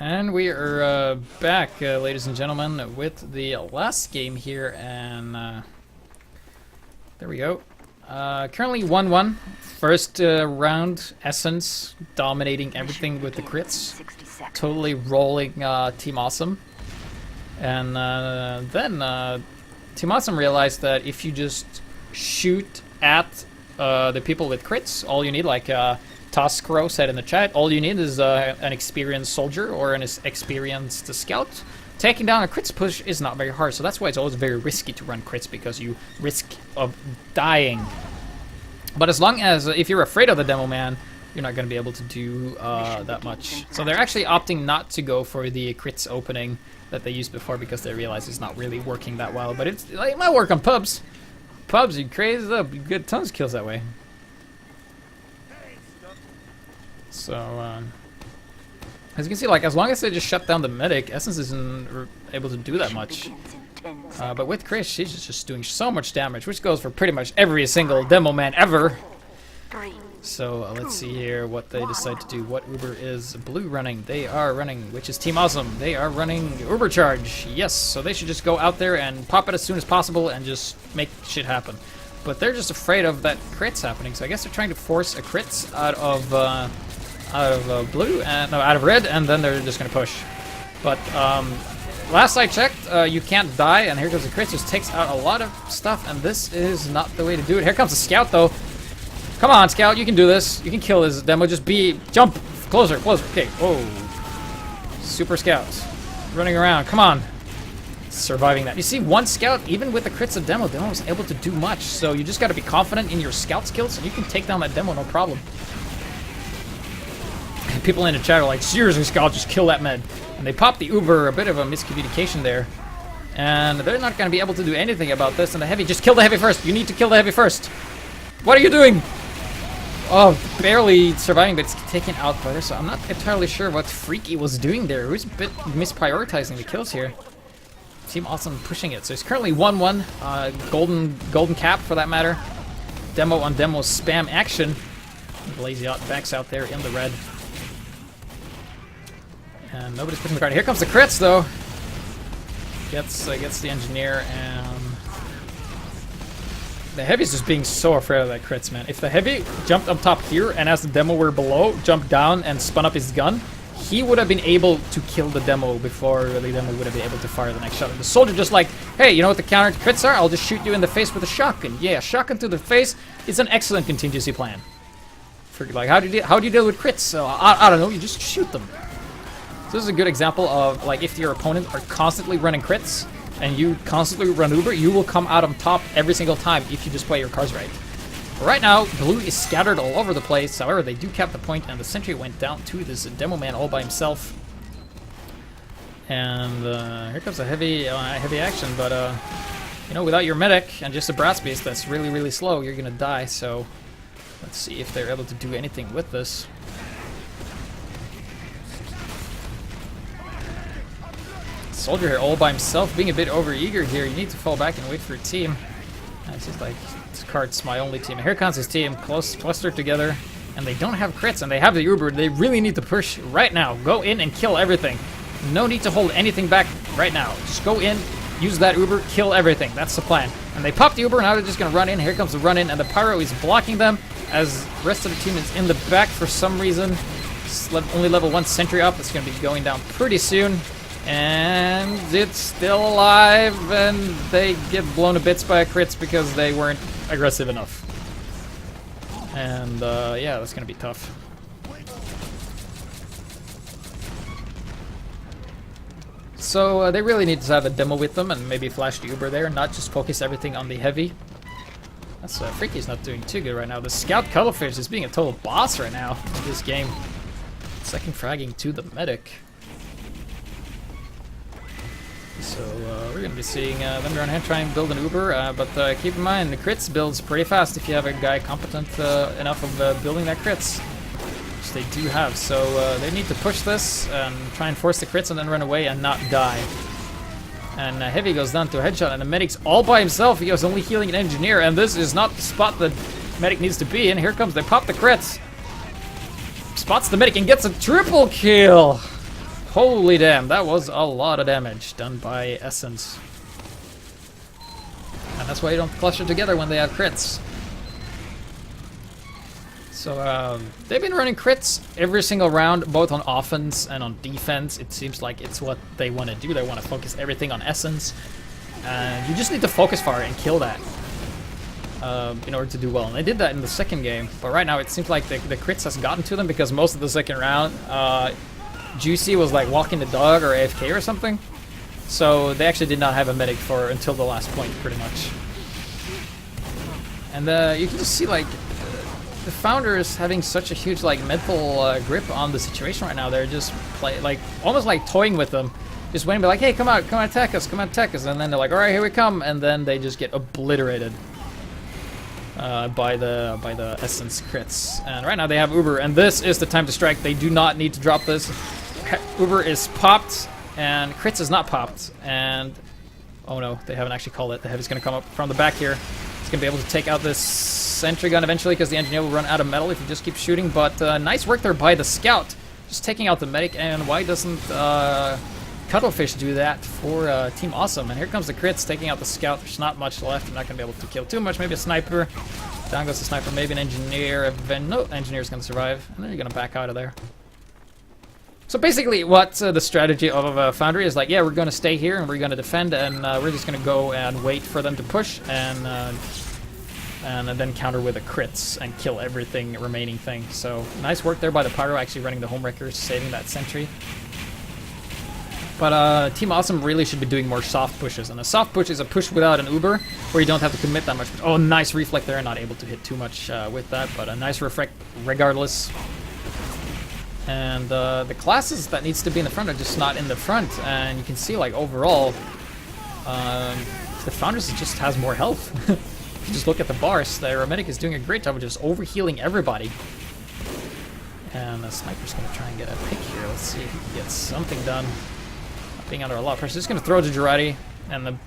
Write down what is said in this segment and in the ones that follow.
And we are back, ladies and gentlemen, with the last game here, and there we go. Currently 1-1. First round, Essence dominating everything with the crits. Totally rolling Team Awesome. And then Team Awesome realized that if you just shoot at the people with crits, all you need, like Toskro said in the chat, all you need is an experienced soldier or an experienced scout. Taking down a crits push is not very hard, so that's why it's always very risky to run crits, because you risk of dying. But as long as, if you're afraid of the demo man, you're not going to be able to do that much. So they're actually opting not to go for the crits opening that they used before, because they realize it's not really working that well. But it might work on pubs. Pubs, you crazy up, you get tons of kills that way. So, as you can see, like, as long as they just shut down the medic, Essence isn't able to do that much. But with Chris, she's just doing so much damage, which goes for pretty much every single demo man ever. So, let's see here what they decide to do. What Uber is Blue running? They are running, which is Team Awesome. They are running Uber Charge. Yes, so they should just go out there and pop it as soon as possible and just make shit happen. But they're just afraid of that crits happening, so I guess they're trying to force a crits out of blue, and no, out of red, and then they're just gonna push. But last I checked, you can't die, and here goes the crits. Just takes out a lot of stuff, and this is not the way to do it. Here comes the scout, though. Come on, scout, you can do this. You can kill this demo. Just jump closer, closer. Okay, whoa. Super scouts running around. Come on. Surviving that. You see, one scout, even with the crits of demo was able to do much. So you just got to be confident in your scout skills, and you can take down that demo no problem. People in the chat are like, seriously, scout, just kill that med. And they pop the Uber, a bit of a miscommunication there. And they're not going to be able to do anything about this. And the heavy, just kill the heavy first. You need to kill the heavy first. What are you doing? Oh, barely surviving, but it's taken out by this. So I'm not entirely sure what Freaky was doing there. He was a bit misprioritizing the kills here. Team Awesome pushing it. So it's currently 1-1. Golden cap, for that matter. Demo on demo spam action. Lazy out backs out there in the red. And nobody's pushing the card. Here comes the crits, though. Gets the engineer, and the heavy's just being so afraid of that crits, man. If the heavy jumped up top here, and as the demo were below, jumped down and spun up his gun, he would have been able to kill the demo before the demo would have been able to fire the next shot. And the soldier just like, hey, you know what the counter crits are? I'll just shoot you in the face with a shotgun. Yeah, shotgun to the face is an excellent contingency plan. For, like, how do you deal with crits? I don't know. You just shoot them. So this is a good example of, like, if your opponent are constantly running crits and you constantly run Uber, you will come out on top every single time if you just play your cards right. But right now, blue is scattered all over the place. However, they do cap the point, and the sentry went down to this demo man all by himself. And here comes a heavy action, but you know, without your medic and just a brass beast that's really, really slow, you're gonna die. So let's see if they're able to do anything with this. Soldier here all by himself, being a bit overeager here. You need to fall back and wait for a team. And it's just like, this card's my only team. Here comes his team, clustered together, and they don't have crits, and they have the Uber. They really need to push right now. Go in and kill everything. No need to hold anything back right now. Just go in, use that Uber, kill everything. That's the plan. And they pop the Uber, now they're just gonna run in. Here comes the run in, and the Pyro is blocking them, as the rest of the team is in the back for some reason. It's only level 1 sentry up. It's gonna be going down pretty soon. And it's still alive, and they get blown to bits by crits because they weren't aggressive enough. And yeah, that's gonna be tough. So they really need to have a demo with them and maybe flash the Uber there, and not just focus everything on the heavy. That's Freaky's not doing too good right now. The Scout Cuttlefish is being a total boss right now in this game. Second fragging to the medic. So we're going to be seeing them run ahead, try and build an Uber, but keep in mind, the crits builds pretty fast if you have a guy competent enough of building that crits, which they do have. So they need to push this and try and force the crits and then run away and not die. And Heavy goes down to a headshot, and the medic's all by himself. He was only healing an engineer, and this is not the spot the medic needs to be in. Here comes, they pop the crits. Spots the medic and gets a triple kill. Holy damn, that was a lot of damage done by Essence. And that's why you don't cluster together when they have crits. So they've been running crits every single round, both on offense and on defense. It seems like it's what they want to do. They want to focus everything on Essence. And you just need to focus fire and kill that in order to do well. And they did that in the second game. But right now it seems like the crits has gotten to them because most of the second round, UGC was like walking the dog or AFK or something. So they actually did not have a medic for until the last point, pretty much. And you can just see like the founder is having such a huge like mental grip on the situation right now. They're just almost like toying with them, just waiting to be like, hey, come on, attack us, and then they're like, all right, here we come, and then they just get obliterated by the Essence crits. And right now they have Uber, and this is the time to strike. They do not need to drop this. Uber is popped, and crits is not popped, and oh no, they haven't actually called it. The heavy's gonna come up from the back here. It's gonna be able to take out this sentry gun eventually because the engineer will run out of metal if you just keep shooting. But nice work there by the scout, just taking out the medic. And why doesn't Cuttlefish do that for Team Awesome? And here comes the crits, taking out the scout. There's not much left. You're not gonna be able to kill too much. Maybe a sniper. Down goes the sniper. Maybe an engineer. No, engineer's gonna survive, and then you're gonna back out of there. So basically what the strategy of Foundry is like, yeah, we're going to stay here and we're going to defend, and we're just going to go and wait for them to push and then counter with the crits and kill everything remaining thing. So nice work there by the Pyro, actually running the Homewreckers, saving that sentry. But Team Awesome really should be doing more soft pushes, and a soft push is a push without an Uber where you don't have to commit that much. Oh, nice reflect there, not able to hit too much with that, but a nice reflect regardless. And the classes that needs to be in the front are just not in the front, and you can see like overall the Founders just has more health. If you just look at the bars, the Aeromedic is doing a great job of just overhealing everybody. And the Sniper's going to try and get a pick here. Let's see if he can get something done. Not being under a lot of pressure. Just going to throw to Girardi, and the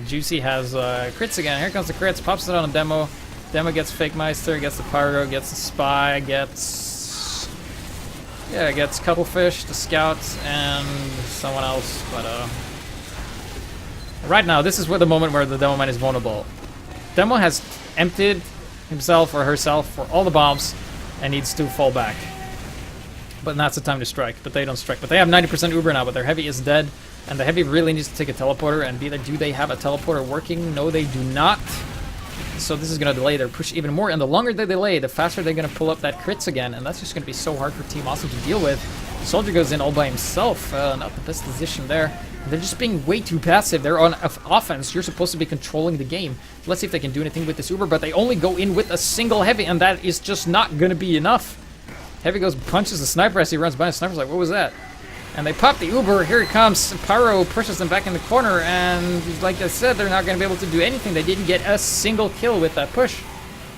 Juicy has crits again. Here comes the crits, pops it on a Demo. Demo gets Fake Meister, gets the Pyro, gets the Spy, gets Cuttlefish, the Scout, and someone else. But right now, this is where the moment where the Demo Man is vulnerable. Demo has emptied himself or herself for all the bombs and needs to fall back. But that's the time to strike. But they don't strike. But they have 90% Uber now, but their Heavy is dead. And the Heavy really needs to take a teleporter. And do they have a teleporter working? No, they do not. So this is going to delay their push even more, and the longer they delay, the faster they're going to pull up that crits again, and that's just going to be so hard for Team Awesome to deal with. Soldier goes in all by himself, not the best position there. They're just being way too passive. They're on offense. You're supposed to be controlling the game. Let's see if they can do anything with this Uber, but they only go in with a single Heavy, and that is just not going to be enough. Heavy goes, punches the Sniper as he runs by, and the Sniper's like, what was that? And they pop the Uber, here it comes, Pyro pushes them back in the corner, and like I said, they're not going to be able to do anything. They didn't get a single kill with that push.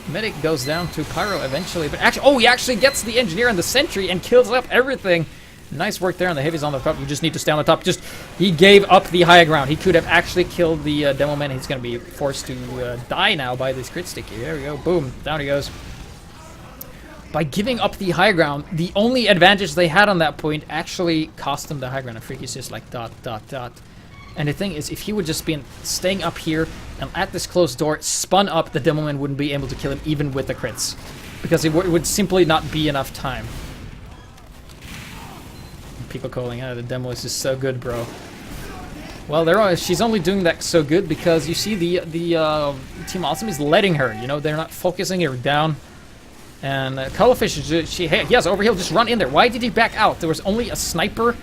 Medic goes down to Pyro eventually, but actually, oh, he actually gets the Engineer and the Sentry and kills up everything. Nice work there, and the Heavy's on the top. You just need to stay on the top. He gave up the high ground. He could have actually killed the Demo Man. He's going to be forced to die now by this crit sticky. There we go, boom, down he goes. By giving up the high ground, the only advantage they had on that point actually cost them the high ground. And Freaky's just like dot, dot, dot. And the thing is, if he would just been staying up here and at this closed door, spun up, the Demo Man wouldn't be able to kill him even with the crits. Because it would simply not be enough time. People calling, the Demo is just so good, bro. Well, she's only doing that so good because you see the Team Awesome is letting her. You know, they're not focusing her down. And Cuttlefish, he has overheal, just run in there. Why did he back out? There was only a Sniper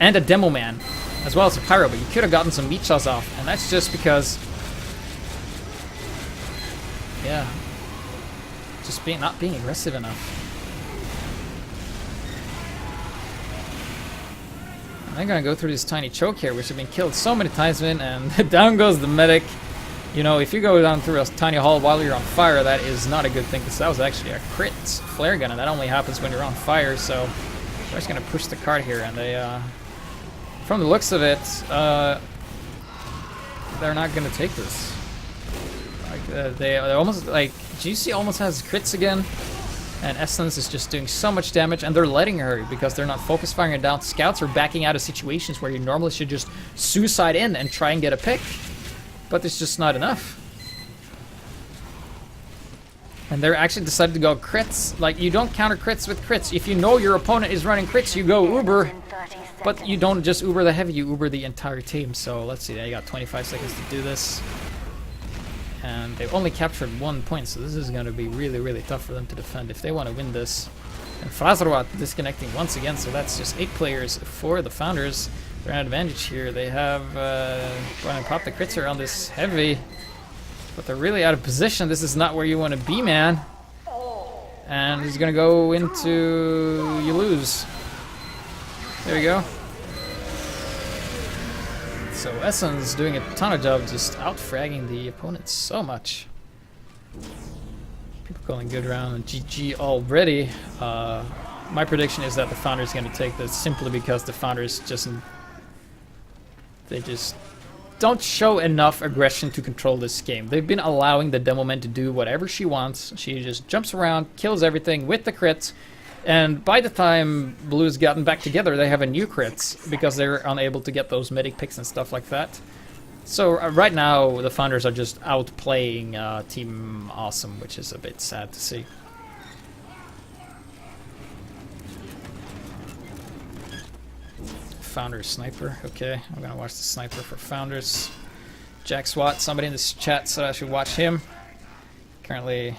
and a Demo Man, as well as a Pyro, but you could have gotten some meat shots off, and that's just because, yeah, just not being aggressive enough. I'm gonna go through this tiny choke here, which have been killed so many times, and down goes the medic. You know, if you go down through a tiny hole while you're on fire, that is not a good thing, because that was actually a crit flare gun, and that only happens when you're on fire, so they're just going to push the cart here, and they, from the looks of it, they're not going to take this. Like, they almost, like, GC almost has crits again, And Essence is just doing so much damage, and they're letting her because they're not focus firing her down. Scouts are backing out of situations where you normally should just suicide in and try and get a pick. But it's just not enough. And they're actually decided to go crits. Like, you don't counter crits with crits. If you know your opponent is running crits, you go Uber. But you don't just Uber the heavy, you Uber the entire team. So let's see, they got 25 seconds to do this. And they've only captured 1 point, so this is going to be really, really tough for them to defend if they want to win this. And Frazerwat disconnecting once again, so that's just 8 players for the Founders. They're an advantage here. They have going to pop the crits around this heavy. But they're really out of position. This is not where you want to be, man. And he's going to go into... you lose. There we go. So Essence doing a ton of job just out-fragging the opponent so much. People calling good round and GG already. My prediction is that the Founders going to take this simply because the Founders just... they just don't show enough aggression to control this game. They've been allowing the Demoman to do whatever she wants. She just jumps around, kills everything with the crits, and by the time Blue's gotten back together, they have a new crits because they're unable to get those medic picks and stuff like that. So right now, the Founders are just outplaying Team Awesome, which is a bit sad to see. Founders sniper. Okay, I'm gonna watch the sniper for Founders. Jack SWAT. Somebody in this chat said I should watch him. Currently,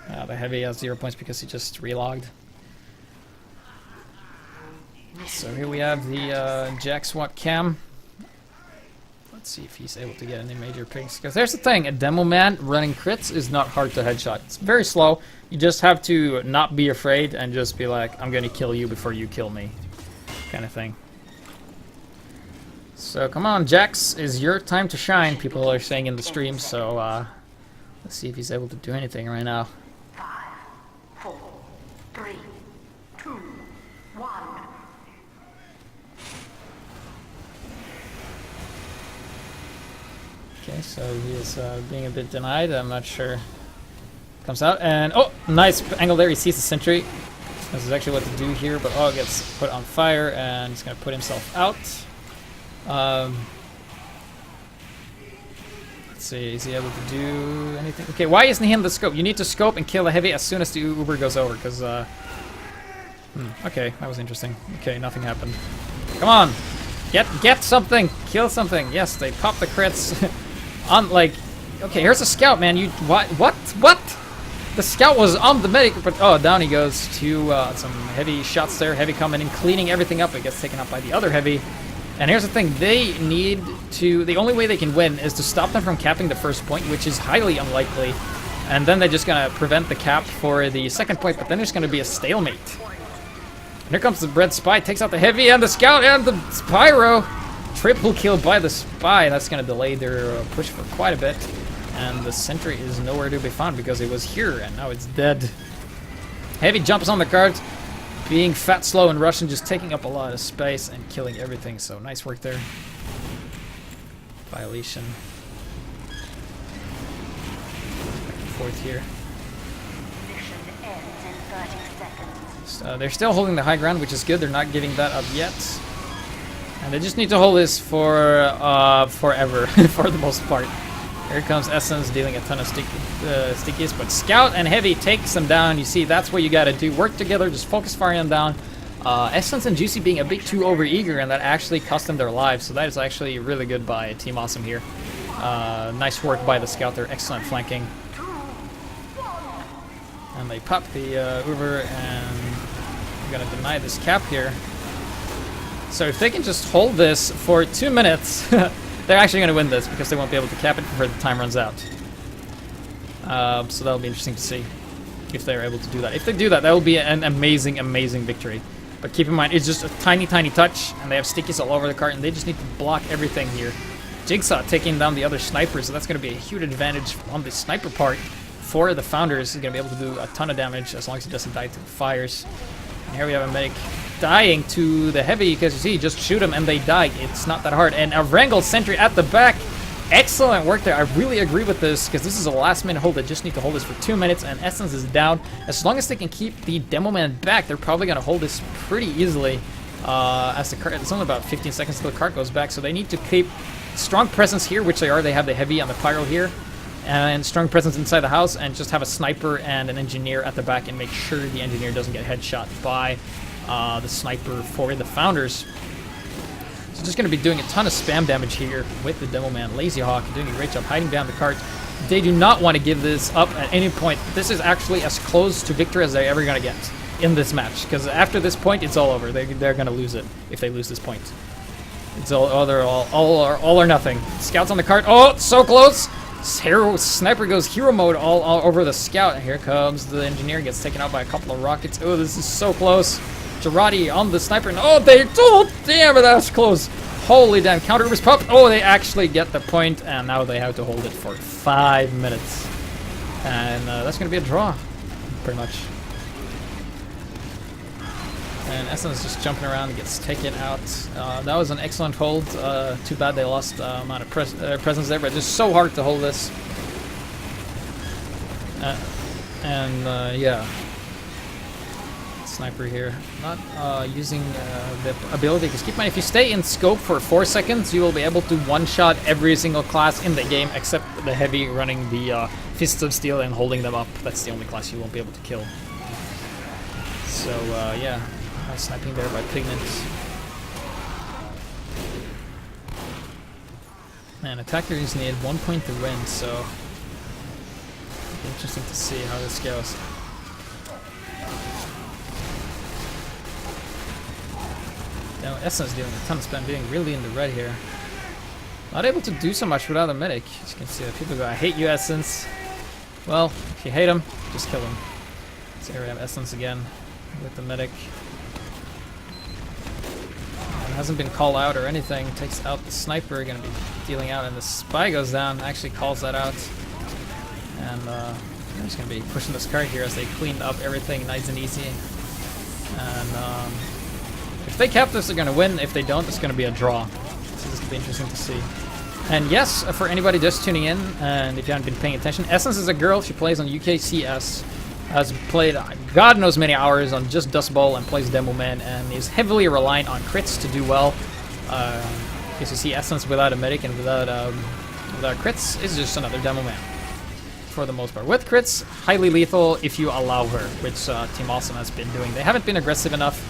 the heavy has 0 points because he just relogged. So here we have the Jack SWAT cam. Let's see if he's able to get any major picks. Because there's the thing: a demo man running crits is not hard to headshot. It's very slow. You just have to not be afraid and just be like, "I'm gonna kill you before you kill me," kind of thing. So come on, Jax, is your time to shine, people are saying in the stream, so let's see if he's able to do anything right now. 5, 4, 3, 2, 1. Okay, so he is being a bit denied, I'm not sure. Comes out, and oh, nice angle there, he sees the sentry. This is actually what to do here, but oh, gets put on fire, and he's going to put himself out. Let's see, is he able to do anything? Okay, why isn't he in the scope? You need to scope and kill the heavy as soon as the Uber goes over, because, okay, that was interesting. Okay, nothing happened. Come on! Get something! Kill something! Yes, they pop the crits. On, like, okay, here's a scout, man. You, what? The scout was on the medic, but, oh, down he goes to, some heavy shots there. Heavy coming in, cleaning everything up. It gets taken up by the other heavy. And here's the thing, they need to... the only way they can win is to stop them from capping the first point, which is highly unlikely. And then they're just going to prevent the cap for the second point, but then there's going to be a stalemate. And here comes the Red Spy, takes out the heavy and the scout and the Spyro. Triple kill by the Spy. That's going to delay their push for quite a bit. And the sentry is nowhere to be found because it was here, and now it's dead. Heavy jumps on the cards. Being fat, slow, and Russian, just taking up a lot of space and killing everything. So nice work there. Violation. Back and forth here. Mission ends in 30 seconds. So they're still holding the high ground, which is good. They're not giving that up yet. And they just need to hold this for forever, for the most part. Here comes Essence dealing a ton of stickies, but Scout and Heavy takes them down. You see, that's what you gotta do. Work together, just focus firing them down. Essence and Juicy being a bit too overeager, and that actually cost them their lives. So that is actually really good by Team Awesome here. Nice work by the Scout there, excellent flanking. And they pop the Uber, and I'm gonna deny this cap here. So if they can just hold this for 2 minutes, they're actually going to win this because they won't be able to cap it before the time runs out. So that'll be interesting to see if they're able to do that. If they do that, that will be an amazing, amazing victory. But keep in mind, it's just a tiny, tiny touch, and they have stickies all over the cart, and they just need to block everything here. Jigsaw taking down the other snipers, so that's going to be a huge advantage on the sniper part for the Founders. He's going to be able to do a ton of damage as long as he doesn't die to the fires. And here we have a medic dying to the Heavy, because you see, just shoot them and they die. It's not that hard. And a Wrangle sentry at the back excellent work there. I really agree with this, because this is a last-minute hold. They just need to hold this for 2 minutes, and Essence is down. As long as they can keep the Demo Man back, they're probably going to hold this pretty easily. As the cart, it's only about 15 seconds till the cart goes back, so they need to keep strong presence here, which they are. They have the heavy on the pyro here, and strong presence inside the house, and just have a sniper and an engineer at the back, and make sure the engineer doesn't get headshot by the sniper for the Founders. So just going to be doing a ton of spam damage here with the Demo Man. Lazy Hawk doing a great job hiding behind the cart. They do not want to give this up at any point. This is actually as close to victory as they're ever going to get in this match, because after this point, it's all over. They're going to lose it if they lose this point. It's all or nothing. Scouts on the cart. Oh, so close! Sniper goes hero mode all over the scout. And here comes the engineer, gets taken out by a couple of rockets. Oh, this is so close. Girardi on the sniper. And oh, damn it, that was close. Holy damn, counter was popped. Oh, they actually get the point, and now they have to hold it for 5 minutes. And that's going to be a draw, pretty much. And Essence just jumping around and gets taken out. That was an excellent hold. Too bad they lost amount of presence there, but just so hard to hold this. Yeah. Sniper here. Not using the ability, because keep in mind, if you stay in scope for 4 seconds, you will be able to one-shot every single class in the game, except the heavy running the Fists of Steel and holding them up. That's the only class you won't be able to kill. So, yeah. Nice sniping there by Pigment. And attackers need 1 point to win, so it'll be interesting to see how this goes. Now Essence doing a ton of spam, being really in the red here. Not able to do so much without a medic. As you can see, people go, I hate you, Essence. Well, if you hate him, just kill him. So here we have Essence again with the medic. Hasn't been called out or anything. Takes out the sniper, gonna be dealing out, and the spy goes down, actually calls that out. And they're just gonna be pushing this cart here as they clean up everything nice and easy. And if they cap this, they're gonna win. If they don't, it's gonna be a draw. So this is gonna be interesting to see. And yes, for anybody just tuning in, and if you haven't been paying attention, Essence is a girl. She plays on UKCS. Has played God knows many hours on just Dust Bowl and plays Demo Man, and is heavily reliant on crits to do well. Because you see Essence without a medic and without crits is just another Demo Man for the most part. With crits, highly lethal if you allow her, which Team Awesome has been doing. They haven't been aggressive enough,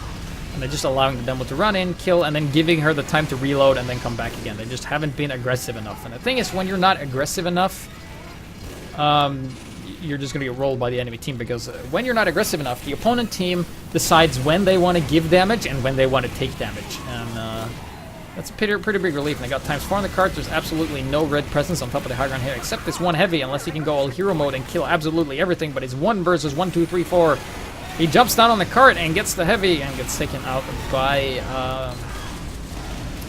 and they're just allowing the Demo to run in, kill, and then giving her the time to reload and then come back again. They just haven't been aggressive enough. And the thing is, when you're not aggressive enough, you're just going to get rolled by the enemy team, because when you're not aggressive enough, the opponent team decides when they want to give damage and when they want to take damage, and that's a pretty big relief. And they got ×4 on the cart. There's absolutely no red presence on top of the high ground here, except this one heavy, unless he can go all hero mode and kill absolutely everything, but it's 1 versus 1, 2, 3, 4. He jumps down on the cart and gets the heavy and gets taken out by,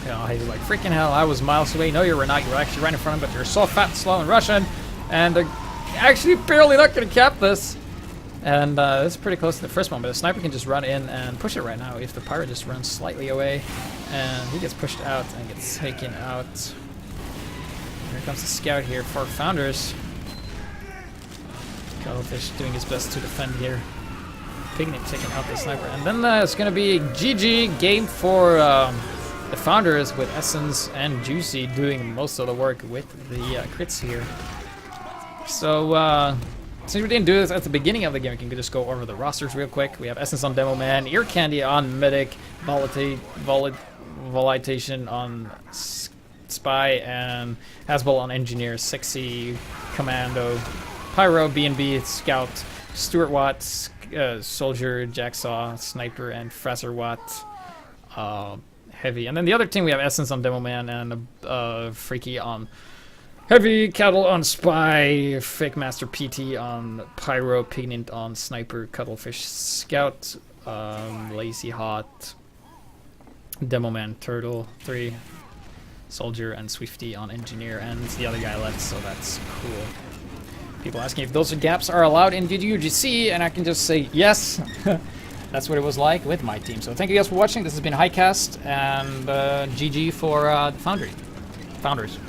you know, he's like, freaking hell, I was miles away. No, you were not. You were actually right in front of him, but you're so fat, slow, and Russian, and they're actually barely not going to cap this. And it's pretty close to the first one, but the sniper can just run in and push it right now if the pirate just runs slightly away, and he gets pushed out and gets taken out. Here comes the scout here for Founders. Cuttlefish doing his best to defend here. Pignet taking out the sniper, and then it's going to be GG game for the Founders, with Essence and Juicy doing most of the work with the crits here. So, since we didn't do this at the beginning of the game, we can just go over the rosters real quick. We have Essence on Demo Man, Ear Candy on Medic, Volitation on Spy, and Hasbel on Engineer, Sexy, Commando, Pyro, B&B, Scout, Stuart Watt, Soldier, Jacksaw, Sniper, and Fraser Watt, Heavy. And then the other team, we have Essence on Demo Man and Freaky on Heavy, Cattle on Spy, Fake Master PT on Pyro, Pigment on Sniper, Cuttlefish Scout, Lazy Hot, Demo Man, Turtle 3, Soldier, and Swifty on Engineer, and the other guy left, so that's cool. People asking if those gaps are allowed in UGC, and I can just say yes. That's what it was like with my team. So thank you guys for watching. This has been HiGPS, and GG for the Founders.